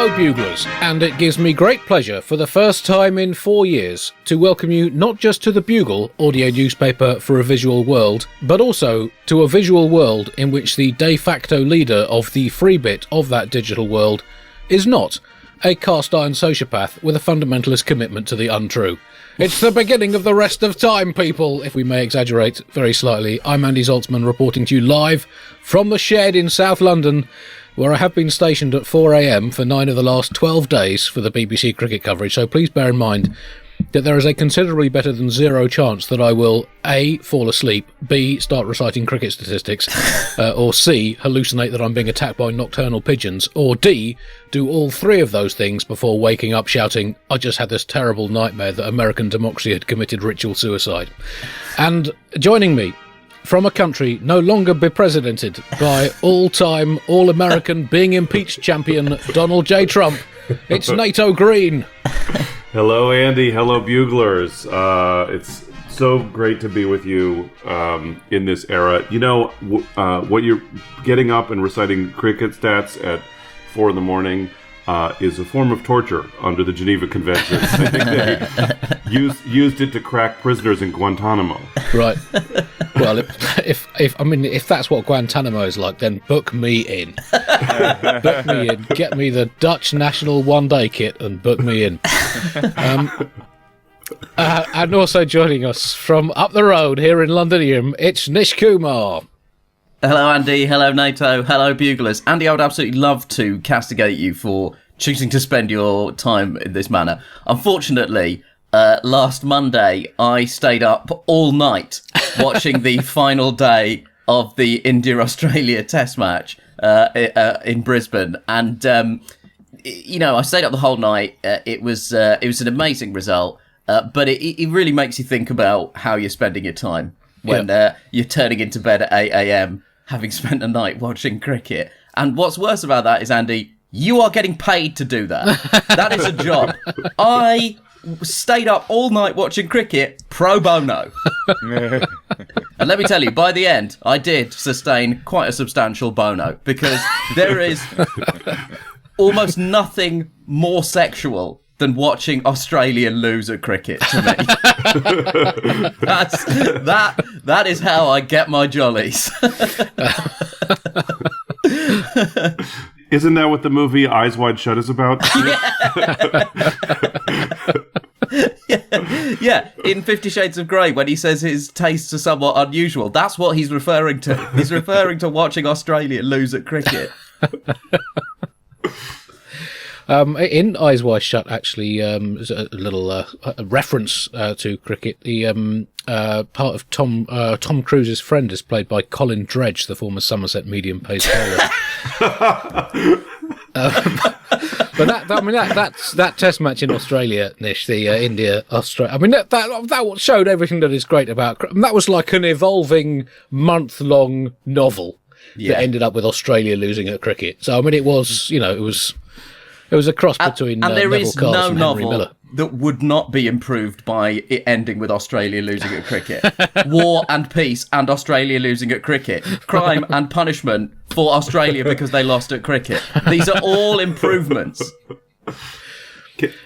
Hello Buglers, and it gives me great pleasure for the first time in 4 years to welcome you not just to the Bugle, audio newspaper for a visual world, but also to a visual world in which the de facto leader of the free bit of that digital world is not a cast-iron sociopath with a fundamentalist commitment to the untrue. It's the beginning of the rest of time, people, if we may exaggerate very slightly. I'm Andy Zaltzman reporting to you live from the shed in South London, where I have been stationed at 4 a.m. for 9 of the last 12 days for the BBC cricket coverage, so please bear in mind that there is a considerably better than zero chance that I will A, fall asleep, B, start reciting cricket statistics, or C, hallucinate that I'm being attacked by nocturnal pigeons, or D, do all three of those things before waking up shouting, I just had this terrible nightmare that American democracy had committed ritual suicide. And joining me from a country no longer be-presidented by all-time, all-American, being impeached champion Donald J. Trump, it's Nato Green. Hello, Andy. Hello, Buglers. It's so great to be with you in this era. You know, what you're getting up and reciting cricket stats at 4 in the morning is a form of torture under the Geneva Conventions. I think they used it to crack prisoners in Guantanamo. Right. Well, if that's what Guantanamo is like, then book me in. Book me in. Get me the Dutch national one-day kit and book me in. And also joining us from up the road here in Londonium, it's Nish Kumar. Hello, Andy. Hello, Nato. Hello, Buglers. Andy, I would absolutely love to castigate you for choosing to spend your time in this manner. Unfortunately, last Monday, I stayed up all night watching the final day of the India-Australia Test match in Brisbane. And, I stayed up the whole night. It was an amazing result, but it really makes you think about how you're spending your time when you're turning into bed at 8 a.m, having spent a night watching cricket. And what's worse about that is, Andy, you are getting paid to do that. That is a job. I stayed up all night watching cricket pro bono. And let me tell you, by the end, I did sustain quite a substantial bono, because there is almost nothing more sexual than watching Australia lose at cricket to me. That is how I get my jollies. Isn't that what the movie Eyes Wide Shut is about? Yeah, in 50 Shades of Grey, when he says his tastes are somewhat unusual, that's what he's referring to. He's referring to watching Australia lose at cricket. In Eyes Wide Shut, actually, there's a little reference to cricket. The part of Tom Cruise's friend is played by Colin Dredge, the former Somerset medium pace bowler. But that Test match in Australia, Nish, the India-Australia. I mean, that showed everything that is great about. That was like an evolving month-long novel that ended up with Australia losing at cricket. So I mean, it was It was a cross between and there Neville is Carlos no and Henry novel Miller. that would not be improved by it ending with Australia losing at cricket. War and peace and Australia losing at cricket. Crime and punishment for Australia because they lost at cricket. These are all improvements.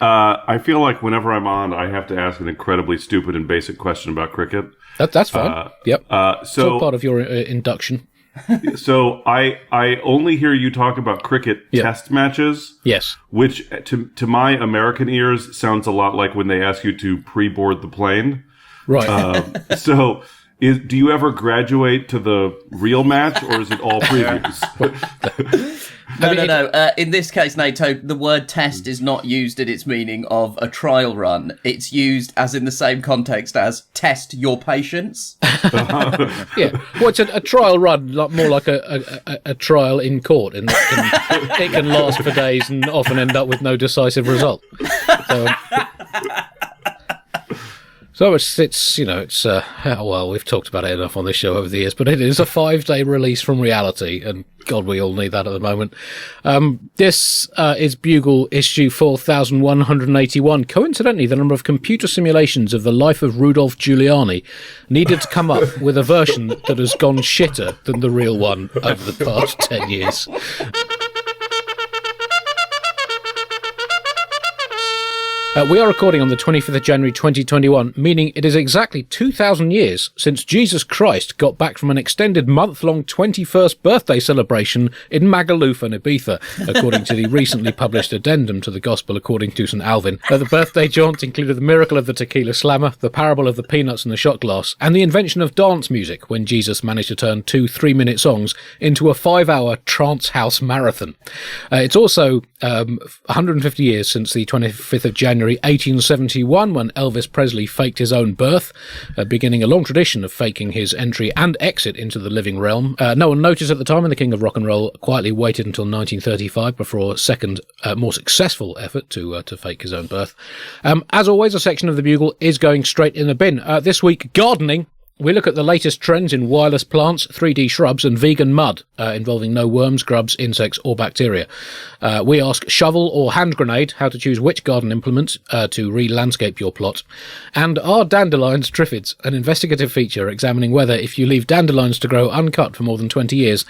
I feel like whenever I'm on, I have to ask an incredibly stupid and basic question about cricket. That's fine. Yep. It's all part of your induction. So I only hear you talk about cricket test matches. Yes. Which to my American ears sounds a lot like when they ask you to pre-board the plane. Right. So do you ever graduate to the real match, or is it all previews? No. In this case, Nato, the word test is not used in its meaning of a trial run. It's used as in the same context as test your patience. Yeah. Well, it's a trial run, more like a trial in court, and it can last for days and often end up with no decisive result. So it's well, we've talked about it enough on this show over the years, but it is a 5-day release from reality, and God, we all need that at the moment. This is Bugle issue 4181. Coincidentally, the number of computer simulations of the life of Rudolph Giuliani needed to come up with a version that has gone shitter than the real one over the past 10 years. We are recording on the 25th of January 2021, meaning it is exactly 2,000 years since Jesus Christ got back from an extended month-long 21st birthday celebration in Magaluf and Ibiza, according to the recently published addendum to the Gospel according to St. Alvin. The birthday jaunt included the miracle of the tequila slammer, the parable of the peanuts and the shot glass, and the invention of dance music when Jesus managed to turn 2 3-minute songs into a 5-hour trance house marathon. It's also 150 years since the 25th of January 1871, when Elvis Presley faked his own birth, beginning a long tradition of faking his entry and exit into the living realm. No one noticed at the time, and the King of Rock and Roll quietly waited until 1935 before a second, more successful effort to fake his own birth. As always, a section of the Bugle is going straight in the bin. This week, gardening. We look at the latest trends in wireless plants, 3D shrubs and vegan mud, involving no worms, grubs, insects or bacteria. We ask shovel or hand grenade how to choose which garden implement to re-landscape your plot. And are dandelions triffids, an investigative feature examining whether if you leave dandelions to grow uncut for more than 20 years,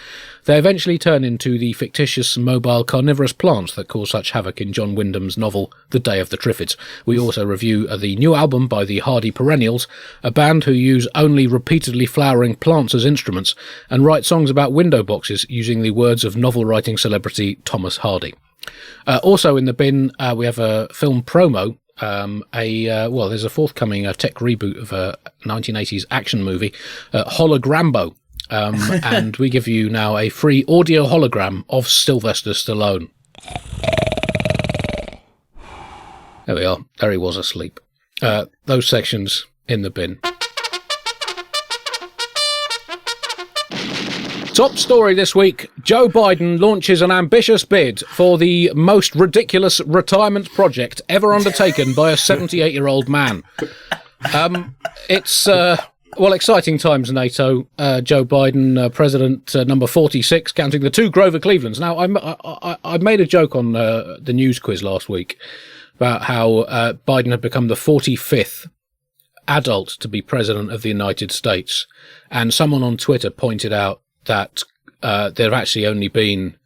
they eventually turn into the fictitious mobile carnivorous plants that cause such havoc in John Wyndham's novel The Day of the Triffids. We also review the new album by the Hardy Perennials, a band who use only repeatedly flowering plants as instruments and write songs about window boxes using the words of novel-writing celebrity Thomas Hardy. Also in the bin, we have a film promo. There's a forthcoming tech reboot of a 1980s action movie, Hologrambo. And we give you now a free audio hologram of Sylvester Stallone. There we are. There he was asleep. Those sections in the bin. Top story this week. Joe Biden launches an ambitious bid for the most ridiculous retirement project ever undertaken by a 78-year-old man. It's... exciting times, NATO. Joe Biden, president number 46, counting the 2 Grover Clevelands. Now, I made a joke on the news quiz last week about how Biden had become the 45th adult to be president of the United States. And someone on Twitter pointed out that there have actually only been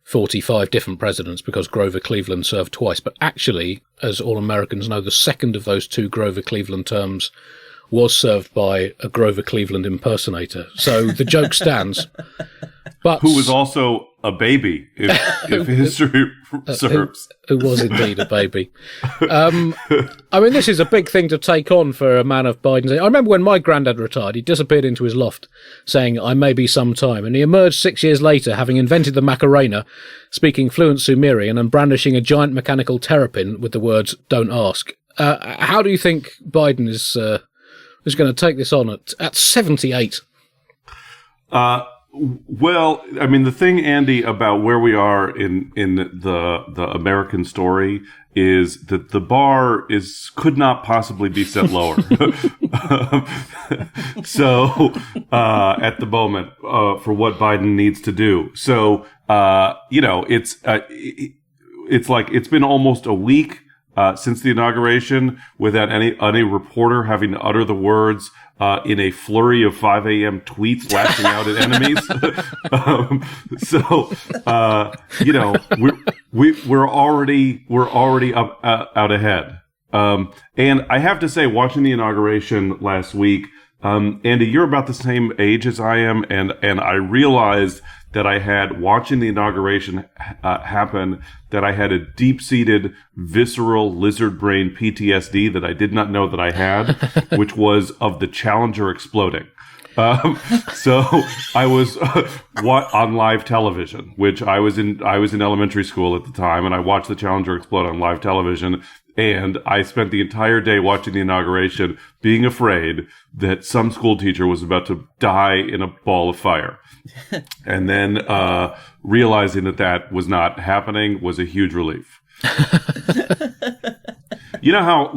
45 different presidents because Grover Cleveland served twice. But actually, as all Americans know, the second of those 2 Grover Cleveland terms was served by a Grover Cleveland impersonator. So the joke stands. But who was also a baby, if history serves. Who was indeed a baby. This is a big thing to take on for a man of Biden's age. I remember when my granddad retired, he disappeared into his loft saying, "I may be some time." And he emerged 6 years later, having invented the Macarena, speaking fluent Sumerian and brandishing a giant mechanical terrapin with the words, "Don't ask." How do you think Biden is going to take this on at 78? Well, the thing, Andy, about where we are in the American story is that the bar could not possibly be set lower. So, at the moment, for what Biden needs to do. So, it's like it's been almost a week since the inauguration without any reporter having to utter the words in a flurry of 5 a.m. tweets lashing out at enemies. We're already up out ahead. And I have to say, watching the inauguration last week, Andy, you're about the same age as I am, and I realized that I had, watching the inauguration happen, that I had a deep-seated, visceral, lizard brain PTSD that I did not know that I had, which was of the Challenger exploding. So I was on live television, which I was in elementary school at the time, and I watched the Challenger explode on live television. And I spent the entire day watching the inauguration, being afraid that some school teacher was about to die in a ball of fire. And then realizing that was not happening was a huge relief. You know how,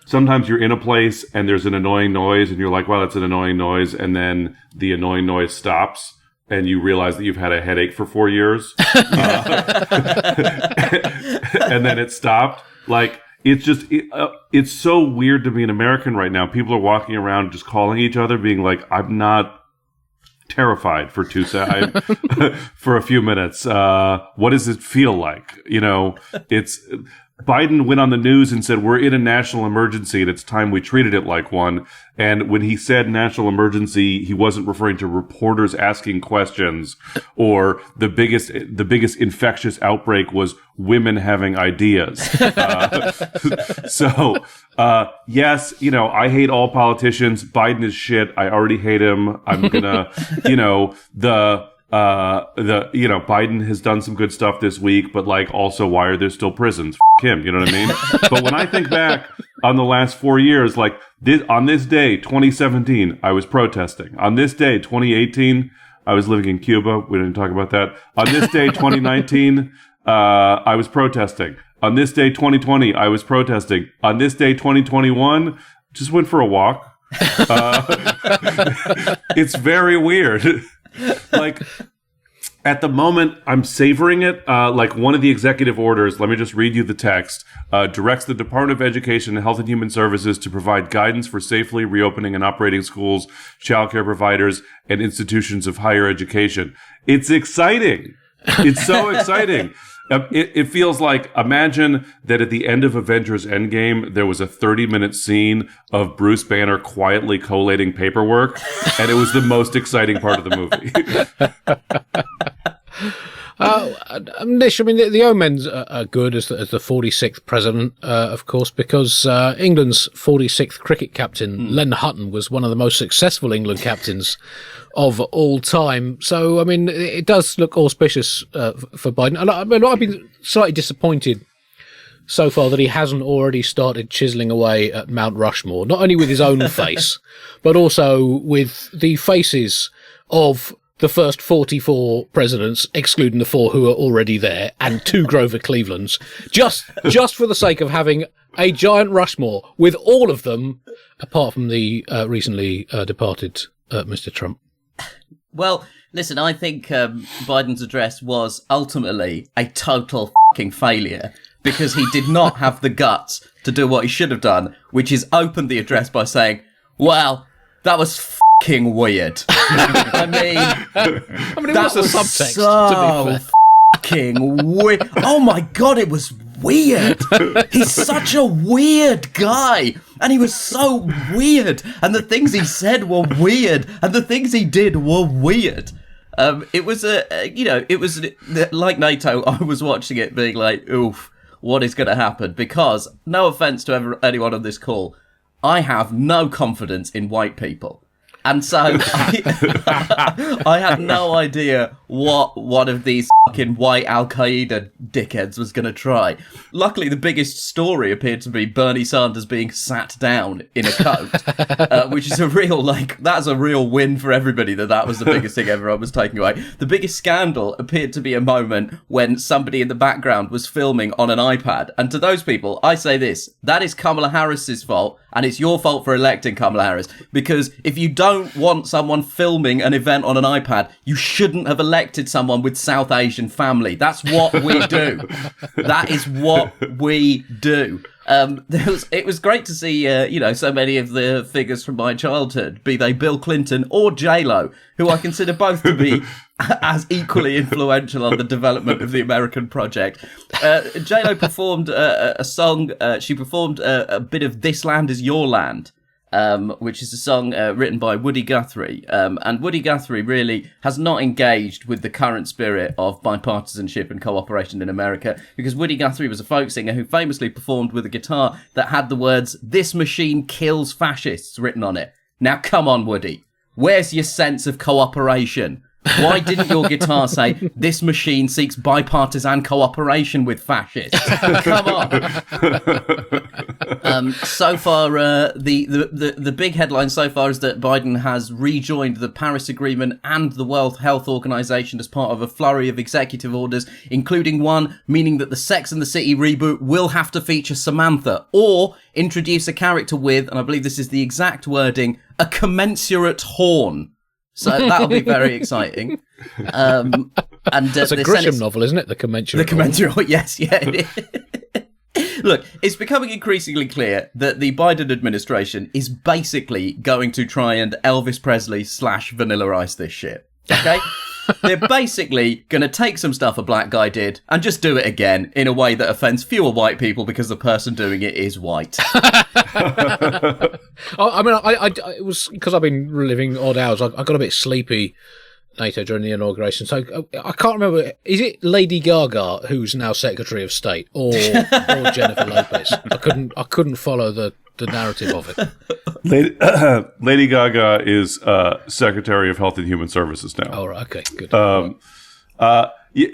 sometimes you're in a place and there's an annoying noise and you're like, well, that's an annoying noise. And then the annoying noise stops and you realize that you've had a headache for 4 years. And then it stopped. It's so weird to be an American right now. People are walking around just calling each other, being like, I'm not terrified for for a few minutes. What does it feel like? Biden went on the news and said, we're in a national emergency and it's time we treated it like one. And when he said national emergency, he wasn't referring to reporters asking questions or the biggest infectious outbreak was women having ideas. Yes, I hate all politicians. Biden is shit. I already hate him. I'm gonna, Biden has done some good stuff this week, but also why are there still prisons? F him, you know what I mean? But when I think back on the last 4 years, on this day, 2017, I was protesting. On this day, 2018, I was living in Cuba. We didn't talk about that. On this day, 2019, I was protesting. On this day, 2020, I was protesting. On this day, 2021, just went for a walk. It's very weird. At the moment, I'm savoring it. One of the executive orders, let me just read you the text, directs the Department of Education and Health and Human Services to provide guidance for safely reopening and operating schools, childcare providers, and institutions of higher education. It's exciting. It's so exciting. It feels like, imagine that at the end of Avengers Endgame, there was a 30-minute scene of Bruce Banner quietly collating paperwork, and it was the most exciting part of the movie. Nish, the omens are good as the 46th president, of course, because England's 46th cricket captain, Len Hutton, was one of the most successful England captains of all time. So, it does look auspicious for Biden. And I've been slightly disappointed so far that he hasn't already started chiseling away at Mount Rushmore, not only with his own face, but also with the faces of the first 44 presidents, excluding the 4 who are already there, and 2 Grover Clevelands, just for the sake of having a giant Rushmore with all of them, apart from the recently departed Mr. Trump. Well, listen, I think Biden's address was ultimately a total fucking failure because he did not have the guts to do what he should have done, which is open the address by saying, well, that was fucking weird. I mean, what's the subtext, so to be fair? Fucking weird. Oh my God, it was weird. He's such a weird guy. And he was so weird. And the things he said were weird. And the things he did were weird. It was like NATO, I was watching it being like, oof, what is going to happen? Because, no offense to anyone on this call, I have no confidence in white people. And so I had no idea what one of these fucking white Al-Qaeda dickheads was going to try. Luckily, the biggest story appeared to be Bernie Sanders being sat down in a coat, which is that's a real win for everybody that was the biggest thing everyone was taking away. The biggest scandal appeared to be a moment when somebody in the background was filming on an iPad. And to those people, I say this, that is Kamala Harris's fault, and it's your fault for electing Kamala Harris. Because if you don't want someone filming an event on an iPad, you shouldn't have elected someone with South Asian family. That's what we do. That is what we do. It was great to see, so many of the figures from my childhood, be they Bill Clinton or J-Lo, who I consider both to be as equally influential on the development of the American project. J-Lo performed a song. She performed a bit of "This Land Is Your Land," which is a song written by Woody Guthrie. And Woody Guthrie really has not engaged with the current spirit of bipartisanship and cooperation in America, because Woody Guthrie was a folk singer who famously performed with a guitar that had the words, "This machine kills fascists" written on it. Now, come on, Woody. Where's your sense of cooperation? Why didn't your guitar say, "This machine seeks bipartisan cooperation with fascists"? Come on. So far, the big headline so far is that Biden has rejoined the Paris Agreement and the World Health Organization as part of a flurry of executive orders, including one meaning that the Sex and the City reboot will have to feature Samantha, or introduce a character with, and I believe this is the exact wording, a commensurate horn. So that'll be very exciting. And it's a Grisham novel, isn't it? The Commensurate. The Commensurate, yes, yeah. Look, it's becoming increasingly clear that the Biden administration is basically going to try and Elvis Presley / Vanilla Ice this shit. Okay? They're basically going to take some stuff a black guy did and just do it again in a way that offends fewer white people because the person doing it is white. I mean, it was because I've been reliving odd hours. I got a bit sleepy, NATO, during the inauguration. So I can't remember. Is it Lady Gaga who's now Secretary of State, or Jennifer Lopez? I couldn't follow the narrative of it. Lady Gaga is Secretary of Health and Human Services now. Oh, right, okay, good.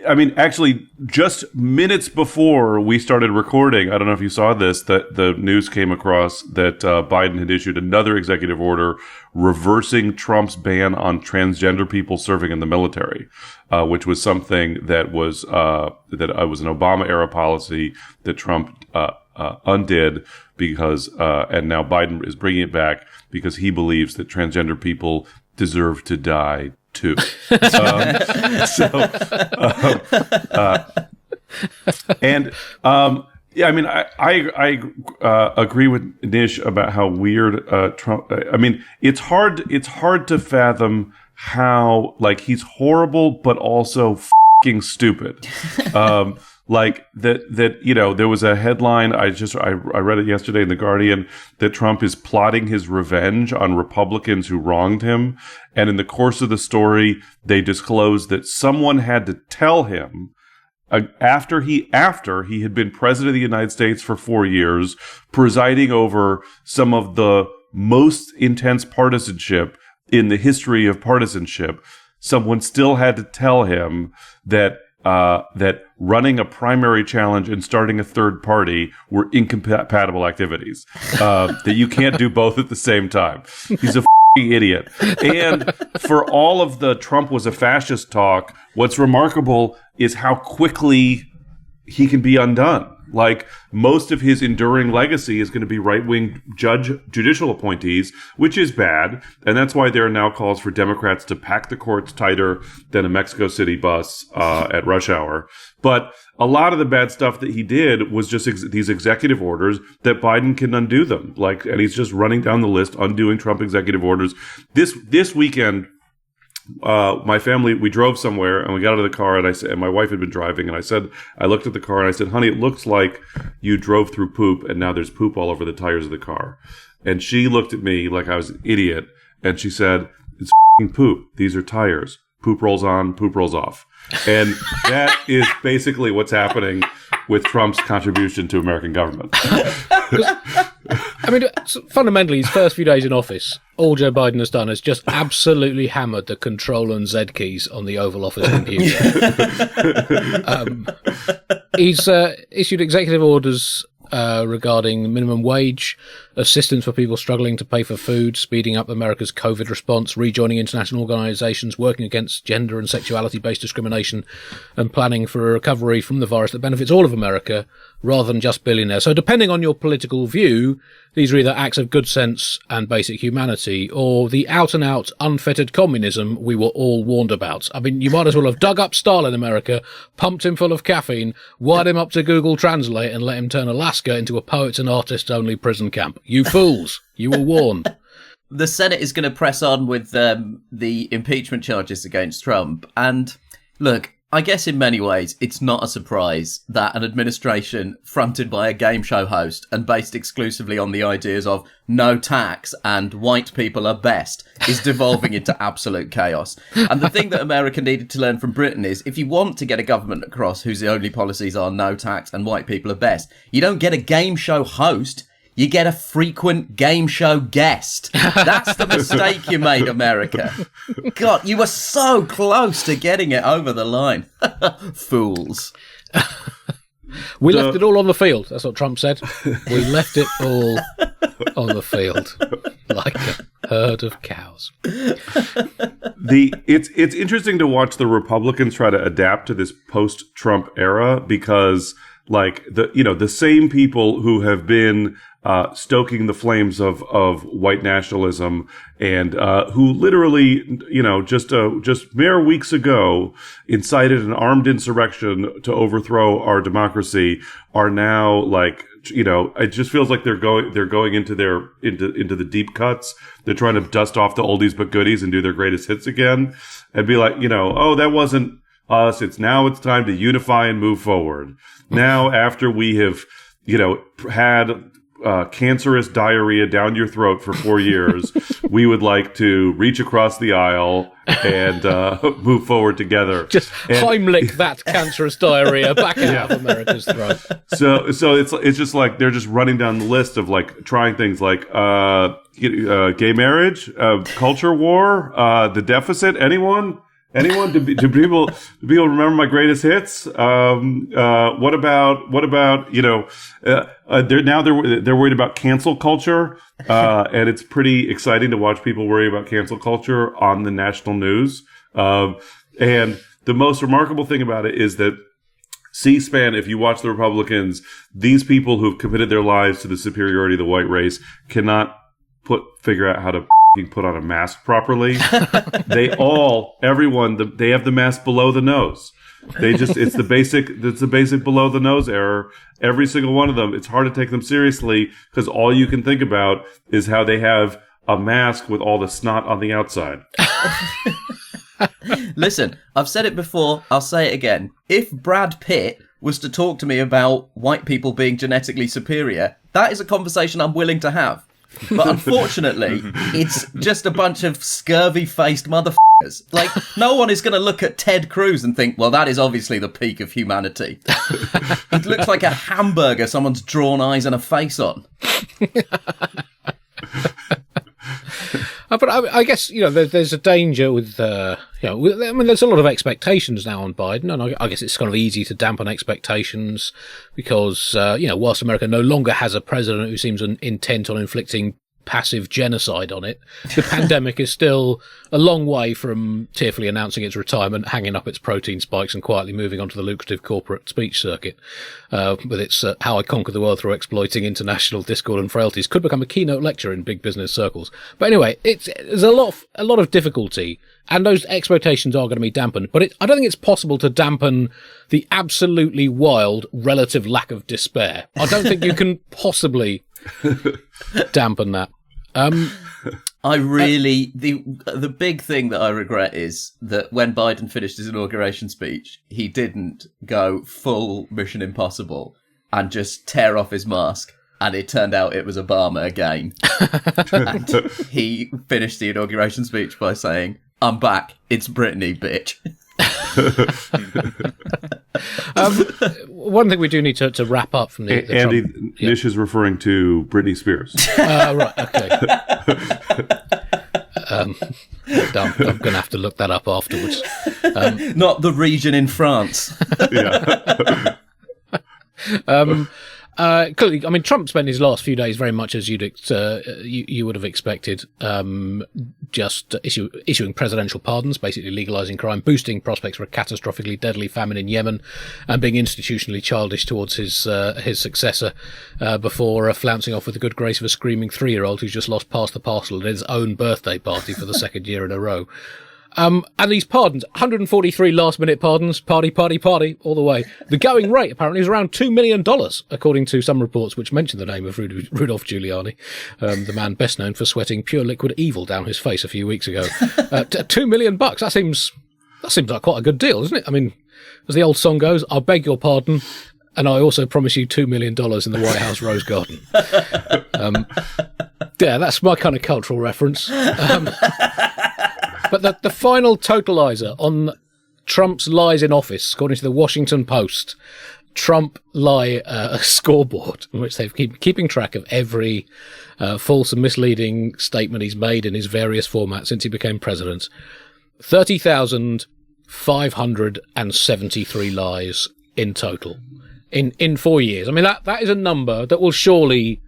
I mean, actually, just minutes before we started recording, I don't know if you saw this, that the news came across that Biden had issued another executive order reversing Trump's ban on transgender people serving in the military, which was something that was an Obama-era policy that Trump undid because, and now Biden is bringing it back because he believes that transgender people deserve to die too. Yeah, I mean, I agree with Nish about how weird Trump. I mean, it's hard to fathom how, like, he's horrible but also fucking stupid. Like that, you know, there was a headline, I read it yesterday in The Guardian, that Trump is plotting his revenge on Republicans who wronged him. And in the course of the story, they disclosed that someone had to tell him, after he had been president of the United States for 4 years, presiding over some of the most intense partisanship in the history of partisanship, someone still had to tell him that running a primary challenge and starting a third party were incompatible activities. That you can't do both at the same time. He's a f***ing idiot. And for all of the Trump was a fascist talk, what's remarkable is how quickly he can be undone. Like, most of his enduring legacy is going to be right-wing judicial appointees, which is bad. And that's why there are now calls for Democrats to pack the courts tighter than a Mexico City bus at rush hour. But a lot of the bad stuff that he did was just these executive orders that Biden can undo them. Like, and he's just running down the list, undoing Trump executive orders. This weekend, my family, we drove somewhere and we got out of the car, and and my wife had been driving, and I looked at the car and I said, honey, it looks like you drove through poop and now there's poop all over the tires of the car. And she looked at me like I was an idiot, and she said, it's f***ing poop. These are tires. Poop rolls on, poop rolls off. And that is basically what's happening with Trump's contribution to American government. I mean, fundamentally, his first few days in office, all Joe Biden has done is just absolutely hammered the Control and Z keys on the Oval Office computer. He's issued executive orders regarding minimum wage, assistance for people struggling to pay for food, speeding up America's COVID response, rejoining international organisations working against gender and sexuality-based discrimination, and planning for a recovery from the virus that benefits all of America rather than just billionaires. So depending on your political view, these are either acts of good sense and basic humanity, or the out-and-out unfettered communism we were all warned about. I mean, you might as well have dug up Stalin, America, pumped him full of caffeine, wired him up to Google Translate, and let him turn Alaska into a poets and artists-only prison camp. You fools! You were warned. The Senate is going to press on with the impeachment charges against Trump. And look, I guess in many ways, it's not a surprise that an administration fronted by a game show host and based exclusively on the ideas of no tax and white people are best is devolving into absolute chaos. And the thing that America needed to learn from Britain is, if you want to get a government across whose only policies are no tax and white people are best, you don't get a game show host. You get a frequent game show guest. That's the mistake you made, America. God, you were so close to getting it over the line. Fools. We left it all on the field. That's what Trump said. We left it all on the field. Like a herd of cows. It's interesting to watch the Republicans try to adapt to this post-Trump era, because like the same people who have been stoking the flames of white nationalism and who literally, just mere weeks ago incited an armed insurrection to overthrow our democracy are now like, it just feels like they're going into the deep cuts. They're trying to dust off the oldies but goodies and do their greatest hits again and be like, oh, that wasn't us. It's time to unify and move forward. Now, after we have, had cancerous diarrhea down your throat for 4 years, we would like to reach across the aisle and move forward together. Just Heimlich that cancerous diarrhea back out of America's throat. So it's just like they're just running down the list of like trying things like gay marriage, culture war, the deficit. Anyone? Do people remember my greatest hits? What about they're worried about cancel culture, and it's pretty exciting to watch people worry about cancel culture on the national news. And the most remarkable thing about it is that C-SPAN, if you watch the Republicans, these people who've committed their lives to the superiority of the white race cannot figure out how to put on a mask properly. They have the mask below the nose. It's the basic below the nose error. Every single one of them. It's hard to take them seriously because all you can think about is how they have a mask with all the snot on the outside. Listen, I've said it before, I'll say it again. If Brad Pitt was to talk to me about white people being genetically superior, that is a conversation I'm willing to have. But unfortunately, it's just a bunch of scurvy-faced motherfuckers. Like, no one is going to look at Ted Cruz and think, well, that is obviously the peak of humanity. It looks like a hamburger someone's drawn eyes and a face on. But I guess, there's a danger with, there's a lot of expectations now on Biden, and I guess it's kind of easy to dampen expectations because, whilst America no longer has a president who seems intent on inflicting passive genocide on it, the pandemic is still a long way from tearfully announcing its retirement, hanging up its protein spikes and quietly moving onto the lucrative corporate speech circuit, with its How I Conquered the World Through Exploiting International Discord and Frailties could become a keynote lecture in big business circles. But anyway, there's a lot of difficulty, and those expectations are going to be dampened, but I don't think it's possible to dampen the absolutely wild relative lack of despair. I don't think you can possibly dampen that. The big thing that I regret is that when Biden finished his inauguration speech, he didn't go full Mission Impossible and just tear off his mask. And it turned out it was Obama again. And he finished the inauguration speech by saying, "I'm back. It's Britney, bitch." One thing we do need to wrap up from the Andy, Trump, Nish is referring to Britney Spears. Right, okay. I'm going to have to look that up afterwards. Not the region in France. Yeah. Clearly, I mean, Trump spent his last few days very much as you would have expected, just issuing presidential pardons, basically legalizing crime, boosting prospects for a catastrophically deadly famine in Yemen, and being institutionally childish towards his successor, before flouncing off with the good grace of a screaming 3-year-old who's just lost past the parcel at his own birthday party for the second year in a row. And these pardons, 143 last-minute pardons, party, all the way. The going rate, apparently, is around $2 million, according to some reports which mention the name of Rudolph Giuliani, the man best known for sweating pure liquid evil down his face a few weeks ago. $2 million, that seems like quite a good deal, doesn't it? I mean, as the old song goes, I'll beg your pardon, and I also promise you $2 million in the White House Rose Garden. Yeah, that's my kind of cultural reference. But the final totalizer on Trump's lies in office, according to the Washington Post, Trump lie scoreboard, in which they've keeping track of every false and misleading statement he's made in his various formats since he became president. 30,573 lies in total in 4 years. I mean, that is a number that will surely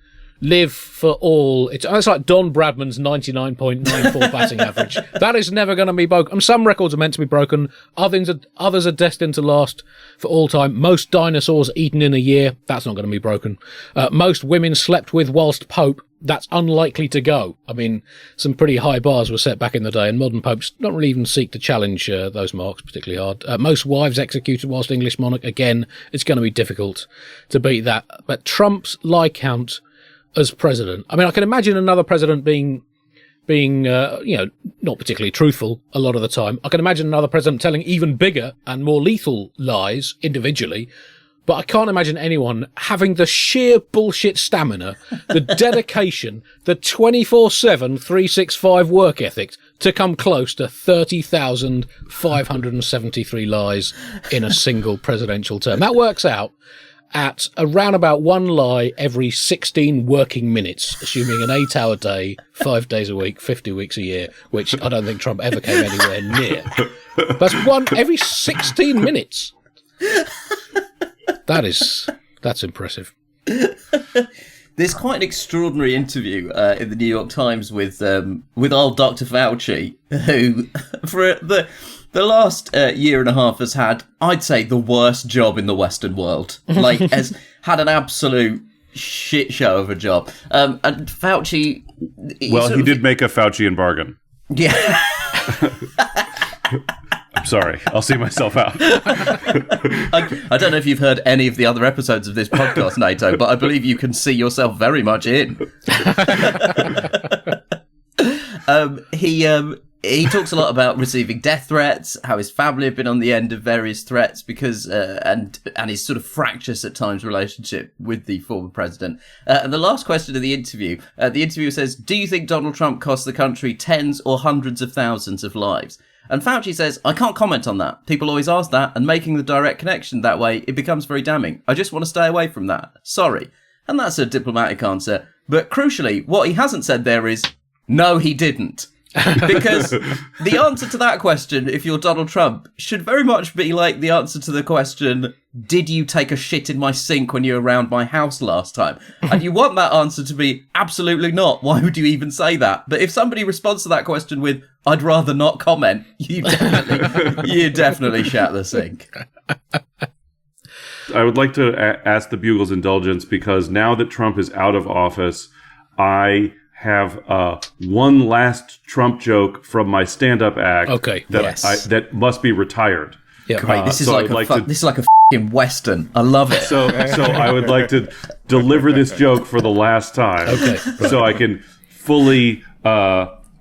live for all. It's like Don Bradman's 99.94 batting average. That is never going to be broken. Some records are meant to be broken. Others are destined to last for all time. Most dinosaurs eaten in a year. That's not going to be broken. Most women slept with whilst Pope. That's unlikely to go. I mean, some pretty high bars were set back in the day, and modern popes don't really even seek to challenge those marks particularly hard. Most wives executed whilst English monarch. Again, it's going to be difficult to beat that. But Trump's lie count as president. I mean, I can imagine another president being not particularly truthful a lot of the time. I can imagine another president telling even bigger and more lethal lies individually. But I can't imagine anyone having the sheer bullshit stamina, the dedication, the 24/7, 365 work ethic to come close to 30,573 lies in a single presidential term. That works out at around about one lie every 16 working minutes, assuming an 8-hour day, 5 days a week, 50 weeks a year, which I don't think Trump ever came anywhere near. That's one every 16 minutes. That's impressive. There's quite an extraordinary interview in the New York Times with old Dr. Fauci, who for the last year and a half has had, I'd say, the worst job in the Western world. Like, has had an absolute shit show of a job. And Fauci... Well, he did make a Faucian bargain. Yeah. I'm sorry. I'll see myself out. I don't know if you've heard any of the other episodes of this podcast, Nato, but I believe you can see yourself very much in. He talks a lot about receiving death threats, how his family have been on the end of various threats because, and his sort of fractious at times relationship with the former president. And the last question of the interviewer says, do you think Donald Trump cost the country tens or hundreds of thousands of lives? And Fauci says, I can't comment on that. People always ask that, and making the direct connection that way, it becomes very damning. I just want to stay away from that. Sorry. And that's a diplomatic answer. But crucially, what he hasn't said there is, no, he didn't. Because the answer to that question, if you're Donald Trump, should very much be like the answer to the question, did you take a shit in my sink when you were around my house last time? And you want that answer to be absolutely not. Why would you even say that? But if somebody responds to that question with, I'd rather not comment, you definitely shat the sink. I would like to ask the Bugle's indulgence because now that Trump is out of office, I have one last Trump joke from my stand-up act that must be retired. Yeah, great. This is like a f***ing Western. I love it. So I would like to deliver this joke for the last time. Okay. So I can fully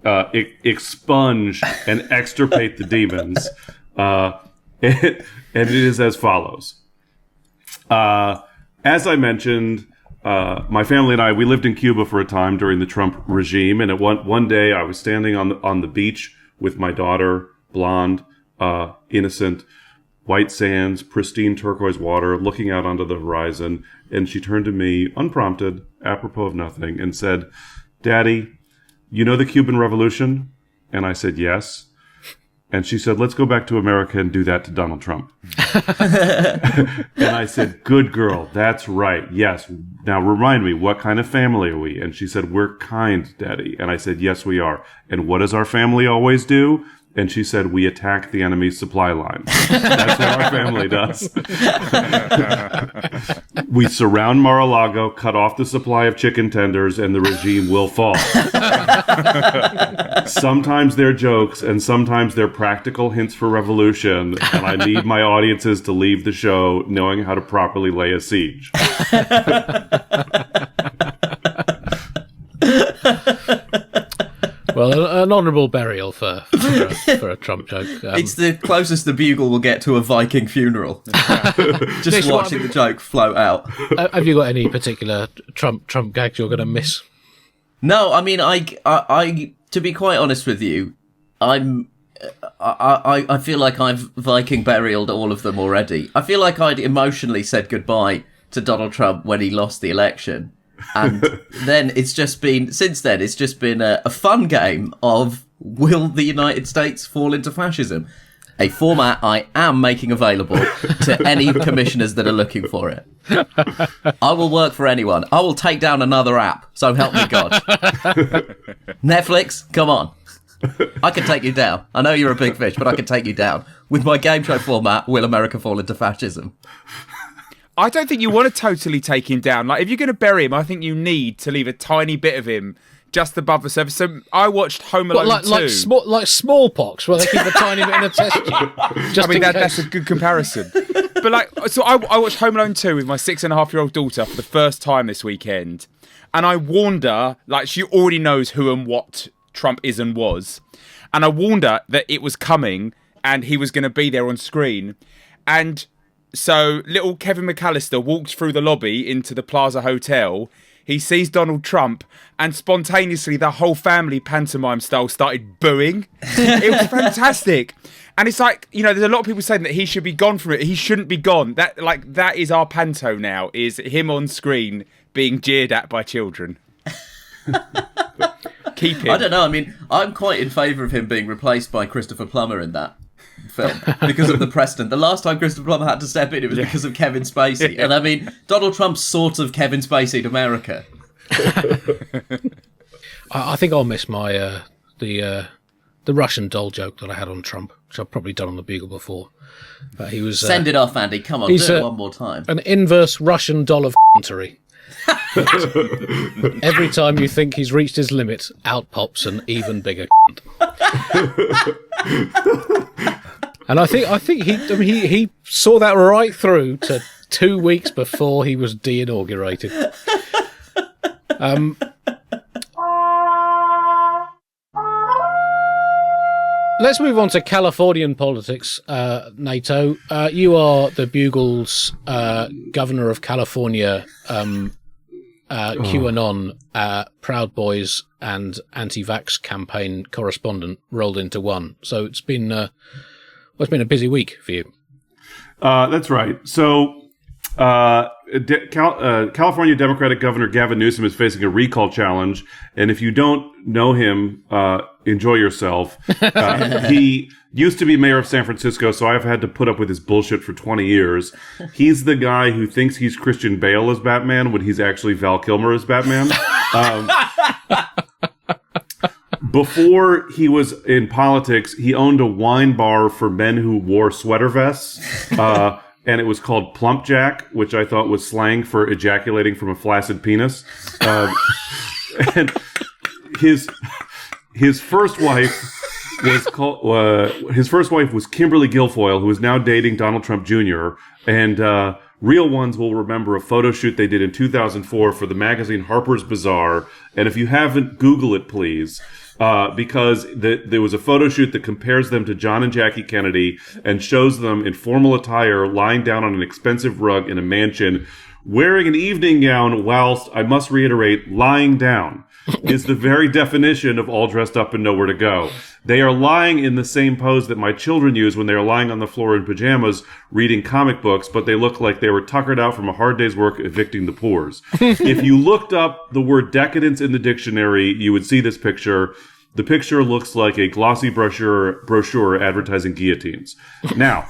expunge and extirpate the demons. And it is as follows. As I mentioned, my family and I, we lived in Cuba for a time during the Trump regime. And one day I was standing on the beach with my daughter, blonde, innocent, white sands, pristine turquoise water, looking out onto the horizon. And she turned to me, unprompted, apropos of nothing, and said, Daddy, you know the Cuban Revolution? And I said, yes. And she said, let's go back to America and do that to Donald Trump. And I said, good girl, that's right. Yes. Now remind me, what kind of family are we? And she said, we're kind, Daddy. And I said, yes, we are. And what does our family always do? And she said, we attack the enemy's supply line. That's what our family does. We surround Mar-a-Lago, cut off the supply of chicken tenders, and the regime will fall. Sometimes they're jokes, and sometimes they're practical hints for revolution, and I need my audiences to leave the show knowing how to properly lay a siege. Well, an honourable burial for a Trump joke. It's the closest the Bugle will get to a Viking funeral. Just Nish, watching the joke float out. Have you got any particular Trump gags you're going to miss? No, I mean, I to be quite honest with you, I feel like I've Viking burialed all of them already. I feel like I'd emotionally said goodbye to Donald Trump when he lost the election. And then it's just been a fun game of will the United States fall into fascism? a format I am making available to any commissioners that are looking for it. I will work for anyone. I will take down another app, so help me God. Netflix, come on. I can take you down. I know you're a big fish, but I can take you down. With my game show format, Will America Fall into Fascism? I don't think you want to totally take him down. Like, if you're going to bury him, I think you need to leave a tiny bit of him just above the surface. So I watched Home Alone 2. Like smallpox, where they keep a tiny bit in a test tube. That's a good comparison. But so I watched Home Alone 2 with my 6.5-year-old daughter for the first time this weekend. And I warned her, she already knows who and what Trump is and was. And I warned her that it was coming and he was going to be there on screen. And so little Kevin McAllister walked through the lobby into the Plaza Hotel. He sees Donald Trump, and spontaneously the whole family, pantomime style, started booing. It was fantastic. And it's like, there's a lot of people saying that he should be gone from it. He shouldn't be gone. That is our panto now, is him on screen being jeered at by children. Keep him. I don't know. I mean, I'm quite in favour of him being replaced by Christopher Plummer in that film because of the precedent. The last time Christopher Plummer had to step in, it was because of Kevin Spacey. And I mean, Donald Trump's sort of Kevin Spacey in America. I think I'll miss my the Russian doll joke that I had on Trump, which I've probably done on the Bugle before. But he was send it off, Andy. Come on, do it one more time. An inverse Russian doll of f***tery. Every time you think he's reached his limit, out pops an even bigger And I think he saw that right through to 2 weeks before he was de-inaugurated. Let's move on to Californian politics, Nato. You are the Bugle's governor of California, QAnon, Proud Boys and anti-vax campaign correspondent rolled into one. So it's been a busy week for you. That's right. So California Democratic Governor Gavin Newsom is facing a recall challenge. And if you don't know him, enjoy yourself. He used to be mayor of San Francisco, so I've had to put up with his bullshit for 20 years. He's the guy who thinks he's Christian Bale as Batman when he's actually Val Kilmer as Batman. Before he was in politics, he owned a wine bar for men who wore sweater vests. And it was called Plump Jack, which I thought was slang for ejaculating from a flaccid penis. And his first wife was Kimberly Guilfoyle, who is now dating Donald Trump Jr. And real ones will remember a photo shoot they did in 2004 for the magazine Harper's Bazaar. And if you haven't, Google it, please. Because there was a photo shoot that compares them to John and Jackie Kennedy and shows them in formal attire lying down on an expensive rug in a mansion, wearing an evening gown whilst, I must reiterate, lying down is the very definition of all dressed up and nowhere to go. They are lying in the same pose that my children use when they are lying on the floor in pajamas reading comic books, but they look like they were tuckered out from a hard day's work evicting the poors. If you looked up the word decadence in the dictionary, you would see this picture. The picture looks like a glossy brochure advertising guillotines. Now,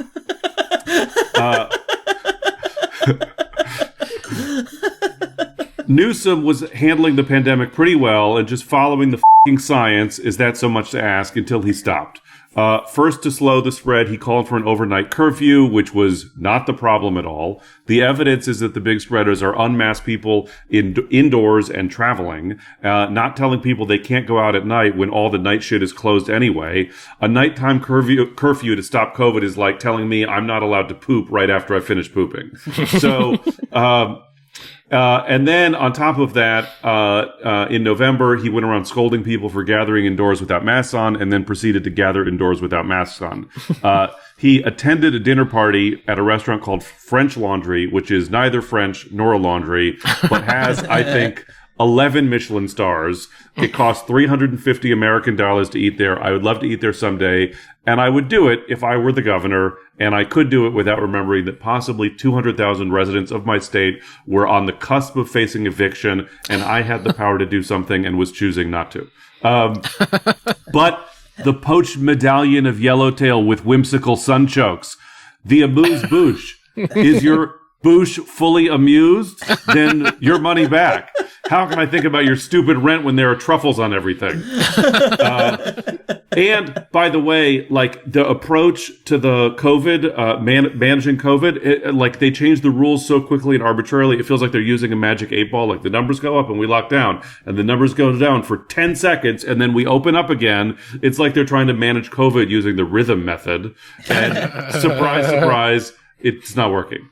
Newsom was handling the pandemic pretty well and just following the f***ing science. Is that so much to ask? Until he stopped. First, to slow the spread, he called for an overnight curfew, which was not the problem at all. The evidence is that the big spreaders are unmasked people indoors and traveling, not telling people they can't go out at night when all the night shit is closed anyway. A nighttime curfew to stop COVID is like telling me I'm not allowed to poop right after I finish pooping. So, and then on top of that, in November, he went around scolding people for gathering indoors without masks on and then proceeded to gather indoors without masks on. He attended a dinner party at a restaurant called French Laundry, which is neither French nor a laundry, but has, I think, 11 Michelin stars. It costs $350 American to eat there. I would love to eat there someday. And I would do it if I were the governor, and I could do it without remembering that possibly 200,000 residents of my state were on the cusp of facing eviction, and I had the power to do something and was choosing not to. But the poached medallion of yellowtail with whimsical sunchokes. The amuse-bouche. Is your bouche fully amused? Then your money back. How can I think about your stupid rent when there are truffles on everything? And by the way, like the approach to the COVID, managing COVID, like they changed the rules so quickly and arbitrarily, it feels like they're using a magic 8-ball. Like the numbers go up and we lock down, and the numbers go down for 10 seconds, and then we open up again. It's like they're trying to manage COVID using the rhythm method. And surprise, surprise, it's not working.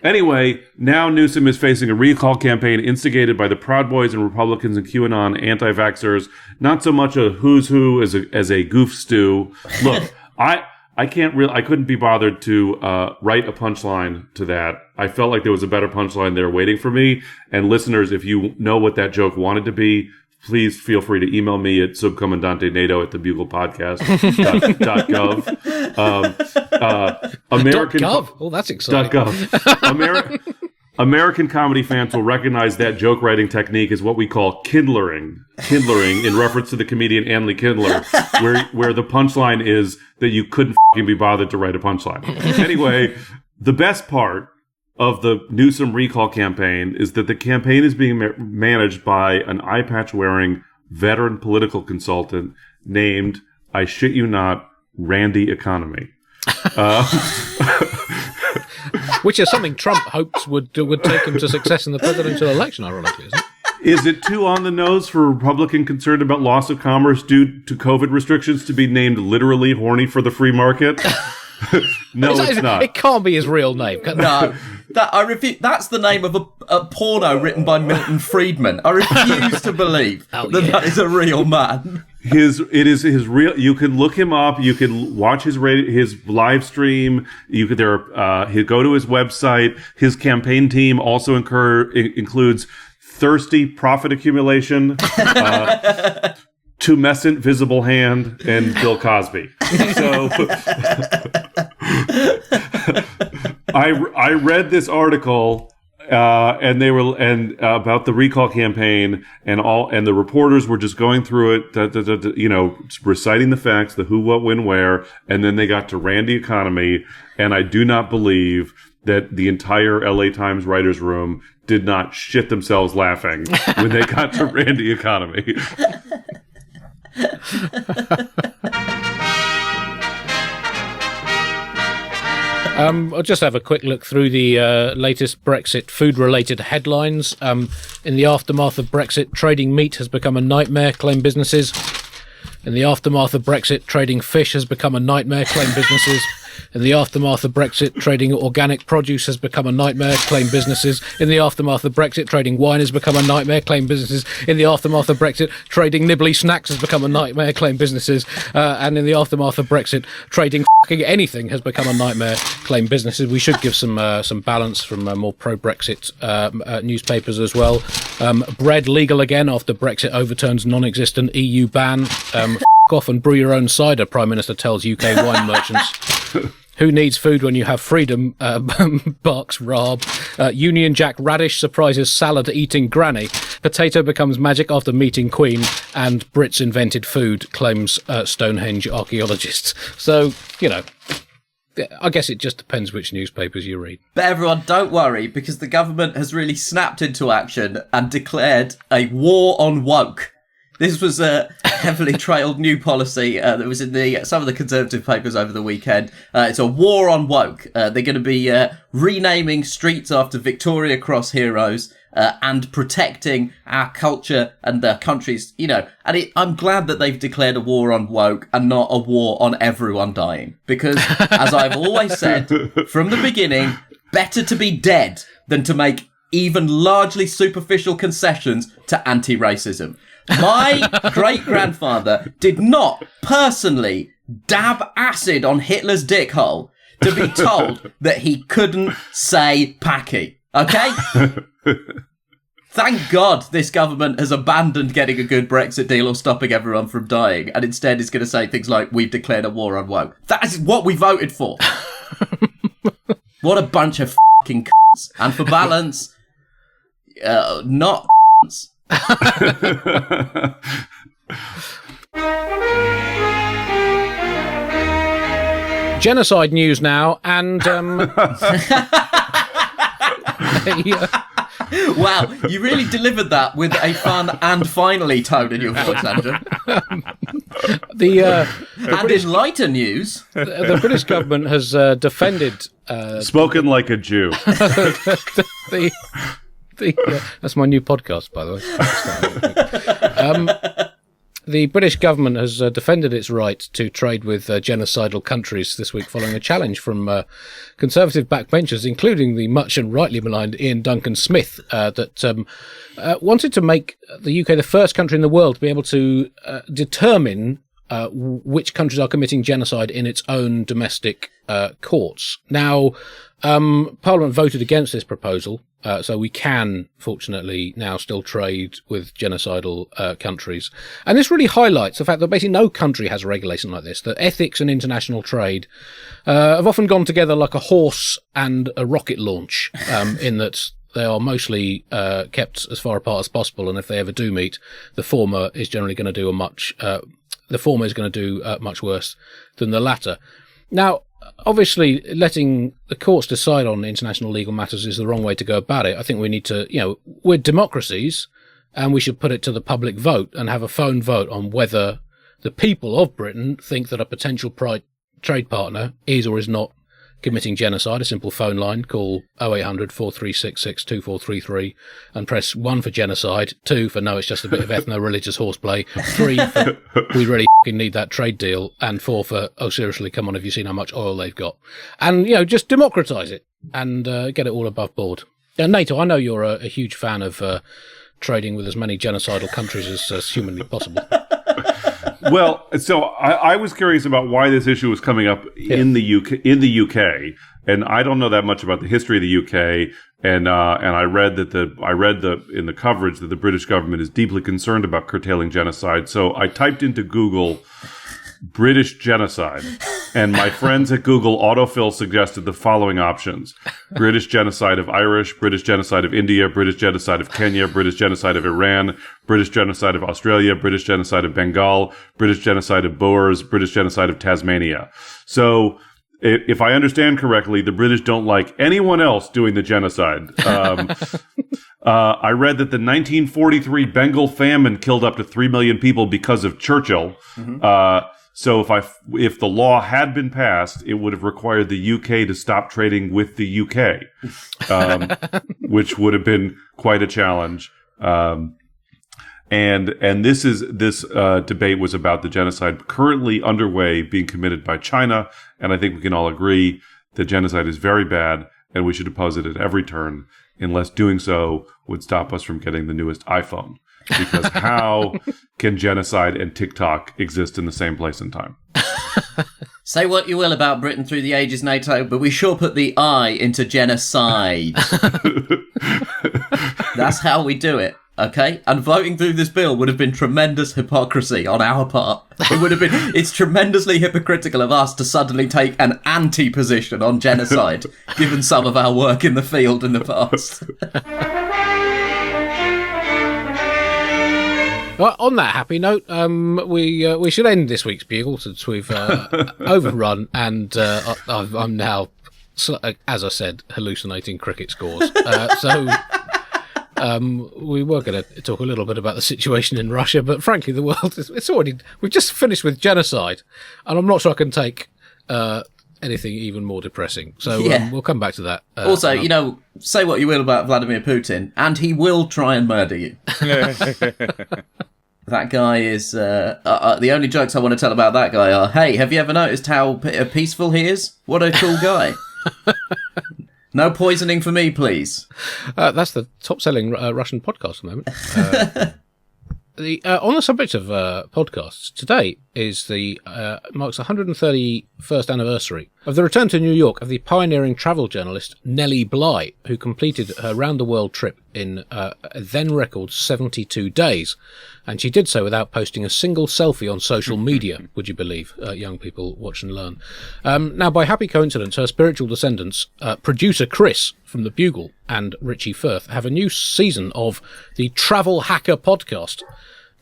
Anyway, now Newsom is facing a recall campaign instigated by the Proud Boys and Republicans and QAnon anti-vaxxers. Not so much a who's who as a goof stew. Look, I couldn't be bothered to write a punchline to that. I felt like there was a better punchline there waiting for me. And listeners, if you know what that joke wanted to be, please feel free to email me at subcomandante.nato@thebuglepodcast.gov. American .gov? Oh, that's exciting. .gov. American comedy fans will recognize that joke writing technique as what we call kindlering in reference to the comedian Anley Kindler, where the punchline is that you couldn't be bothered to write a punchline. Anyway, the best part of the Newsom recall campaign is that the campaign is being managed by an eye patch wearing veteran political consultant named, I shit you not, Randy Economy. Which is something Trump hopes would take him to success in the presidential election, ironically, isn't it? Is it too on the nose for a Republican concerned about loss of commerce due to COVID restrictions to be named literally horny for the free market? No, it's not. It can't be his real name. No, I refuse. That's the name of a porno written by Milton Friedman. I refuse to believe that is a real man. It is his real. You can look him up. You can watch his live stream. You could he'll go to his website. His campaign team also includes thirsty profit accumulation, tumescent visible hand, and Bill Cosby. So I read this article and they were about the recall campaign and the reporters were just going through it, reciting the facts, the who, what, when, where, and then they got to Randy Economy, and I do not believe that the entire LA Times writers' room did not shit themselves laughing when they got to Randy Economy. I'll just have a quick look through the latest Brexit food-related headlines. In the aftermath of Brexit, trading meat has become a nightmare, claim businesses. In the aftermath of Brexit, trading fish has become a nightmare, claim businesses. In the aftermath of Brexit, trading organic produce has become a nightmare, claim businesses. In the aftermath of Brexit, trading wine has become a nightmare, claim businesses. In the aftermath of Brexit, trading nibbly snacks has become a nightmare, claim businesses. And in the aftermath of Brexit, trading fucking anything has become a nightmare, claim businesses. We should give some balance from more pro-Brexit newspapers as well. Bread legal again after Brexit overturns non-existent EU ban. Off and brew your own cider, Prime Minister tells UK wine merchants. Who needs food when you have freedom? Barks Raab. Union Jack Radish surprises salad-eating granny. Potato becomes magic after meeting Queen. And Brits invented food, claims Stonehenge archaeologists. So, I guess it just depends which newspapers you read. But everyone, don't worry, because the government has really snapped into action and declared a war on woke. This was a heavily trailed new policy that was in some of the Conservative papers over the weekend. It's a war on woke. They're going to be renaming streets after Victoria Cross heroes and protecting our culture and the countries, I'm glad that they've declared a war on woke and not a war on everyone dying. Because, as I've always said from the beginning, better to be dead than to make even largely superficial concessions to anti-racism. My great-grandfather did not personally dab acid on Hitler's dick hole to be told that he couldn't say Paki. Okay? Thank God this government has abandoned getting a good Brexit deal or stopping everyone from dying, and instead is going to say things like, we've declared a war on woke. That is what we voted for. What a bunch of fucking c***s. And for balance, not c***s. Genocide news now, and Wow, you really delivered that with a fun and finally tone in your voice, Andrew. And in lighter news, the British government has defended. Spoken like a Jew. That's my new podcast, by the way. The British government has defended its right to trade with genocidal countries this week following a challenge from Conservative backbenchers, including the much and rightly maligned Ian Duncan Smith, that wanted to make the UK the first country in the world to be able to determine which countries are committing genocide in its own domestic courts. Now, Parliament voted against this proposal, so we can, fortunately, now still trade with genocidal countries. And this really highlights the fact that basically no country has a regulation like this, that ethics and international trade have often gone together like a horse and a rocket launch, in that they are mostly kept as far apart as possible, and if they ever do meet, the former is generally going to do much worse than the latter. Now, obviously, letting the courts decide on international legal matters is the wrong way to go about it. I think we need to, we're democracies, and we should put it to the public vote and have a phone vote on whether the people of Britain think that a potential trade partner is or is not committing genocide. A simple phone line, call 0800 4366 2433 and press 1 for genocide, 2 for no, it's just a bit of ethno-religious horseplay, 3 for we really need that trade deal, and 4 for, oh seriously, come on, have you seen how much oil they've got? And, just democratise it and get it all above board. Now, Nato, I know you're a huge fan of trading with as many genocidal countries as humanly possible. Well, so I was curious about why this issue was coming up in the UK, and I don't know that much about the history of the UK. And I read in the coverage that the British government is deeply concerned about curtailing genocide. So I typed into Google British genocide, and my friends at Google autofill suggested the following options: British genocide of Irish, British genocide of India, British genocide of Kenya, British genocide of Iran, British genocide of Australia, British genocide of Bengal, British genocide of Boers, British genocide of Tasmania. So if I understand correctly, the British don't like anyone else doing the genocide. I read that the 1943 Bengal famine killed up to 3 million people because of Churchill. Mm-hmm. So if the law had been passed, it would have required the UK to stop trading with the UK, which would have been quite a challenge. And this debate was about the genocide currently underway being committed by China, and I think we can all agree that genocide is very bad, and we should oppose it at every turn, unless doing so would stop us from getting the newest iPhone. Because how can genocide and TikTok exist in the same place and time? Say what you will about Britain through the ages, Nato, but we sure put the I into genocide. That's how we do it, okay? And voting through this bill would have been tremendous hypocrisy on our part. It's tremendously hypocritical of us to suddenly take an anti-position on genocide, given some of our work in the field in the past. Well, on that happy note, we should end this week's Bugle since we've overrun, and I'm now, as I said, hallucinating cricket scores. So we were going to talk a little bit about the situation in Russia, but frankly, the world we've just finished with genocide, and I'm not sure I can take anything even more depressing. So we'll come back to that. Also, say what you will about Vladimir Putin, and he will try and murder you. That guy is... the only jokes I want to tell about that guy are, hey, have you ever noticed how peaceful he is? What a cool guy. No poisoning for me, please. That's the top-selling Russian podcast at the moment. On the subject of podcasts, today is marks the 131st anniversary of the return to New York of the pioneering travel journalist Nellie Bly, who completed her round-the-world trip in a then-record 72 days. And she did so without posting a single selfie on social media, would you believe? Young people watch and learn. Now, by happy coincidence, her spiritual descendants, producer Chris from the Bugle and Richie Firth, have a new season of the Travel Hacker podcast,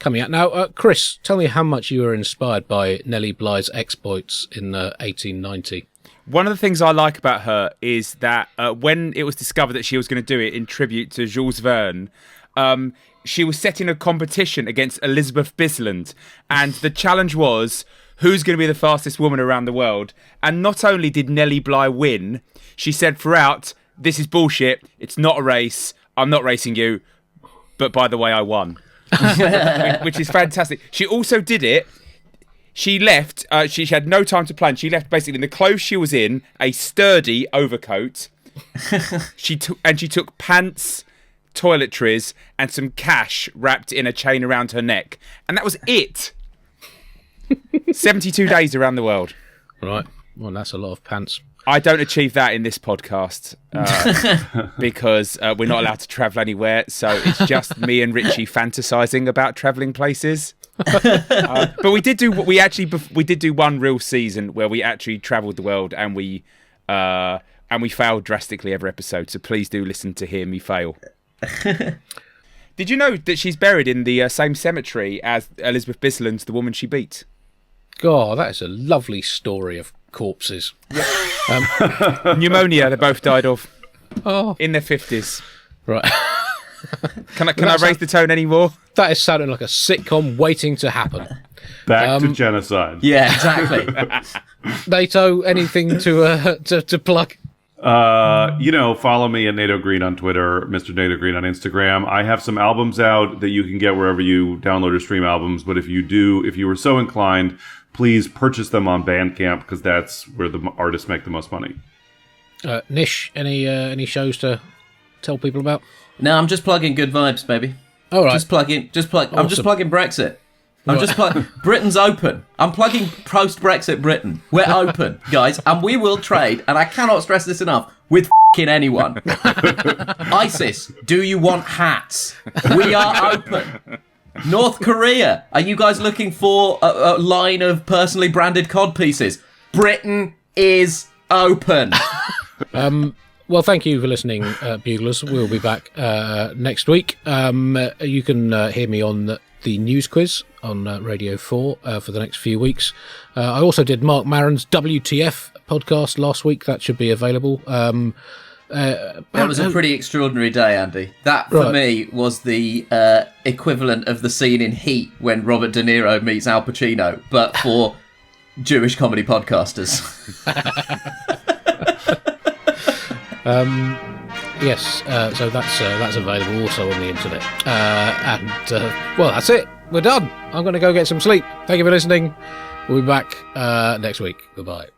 coming out. Now, Chris, tell me how much you were inspired by Nellie Bly's exploits in 1890. One of the things I like about her is that when it was discovered that she was going to do it in tribute to Jules Verne, she was setting a competition against Elizabeth Bisland. And the challenge was, who's going to be the fastest woman around the world? And not only did Nellie Bly win, she said throughout, this is bullshit, it's not a race, I'm not racing you, but by the way, I won. Which is fantastic. She also did it. She left, she had no time to plan. She left basically in the clothes she was in, a sturdy overcoat. She took pants, toiletries, and some cash wrapped in a chain around her neck. And that was it. 72 days around the world. Right. Well, that's a lot of pants. I don't achieve that in this podcast because we're not allowed to travel anywhere. So it's just me and Richie fantasizing about traveling places. But we did do one real season where we actually travelled the world and we failed drastically every episode. So please do listen to hear me fail. Did you know that she's buried in the same cemetery as Elizabeth Bisland's The Woman She Beat? God, that is a lovely story of corpses. Pneumonia they both died of. Oh, in their 50s. Right. Can I raise the tone any more? That is sounding like a sitcom waiting to happen. Back to genocide. Yeah, exactly. Nato, anything to plug? Follow me at Nato Green on Twitter, Mr. Nato Green on Instagram. I have some albums out that you can get wherever you download or stream albums. But if you were so inclined, please purchase them on Bandcamp because that's where the artists make the most money. Nish, any shows to tell people about? No, I'm just plugging good vibes, baby. All right. Awesome. I'm just plugging Brexit. Britain's open. I'm plugging post-Brexit Britain. We're open, guys, and we will trade, and I cannot stress this enough, with f***ing anyone. ISIS, do you want hats? We are open. North Korea, are you guys looking for a line of personally branded cod pieces? Britain is open. Well, thank you for listening, Buglers. We'll be back next week. You can hear me on the news quiz on Radio 4 for the next few weeks. I also did Mark Maron's WTF podcast last week. That should be available. That was a pretty extraordinary day, Andy. That, for me, was the equivalent of the scene in Heat when Robert De Niro meets Al Pacino, but for Jewish comedy podcasters. Yes, so that's available also on the internet. Well, that's it. We're done. I'm going to go get some sleep. Thank you for listening. We'll be back next week. Goodbye.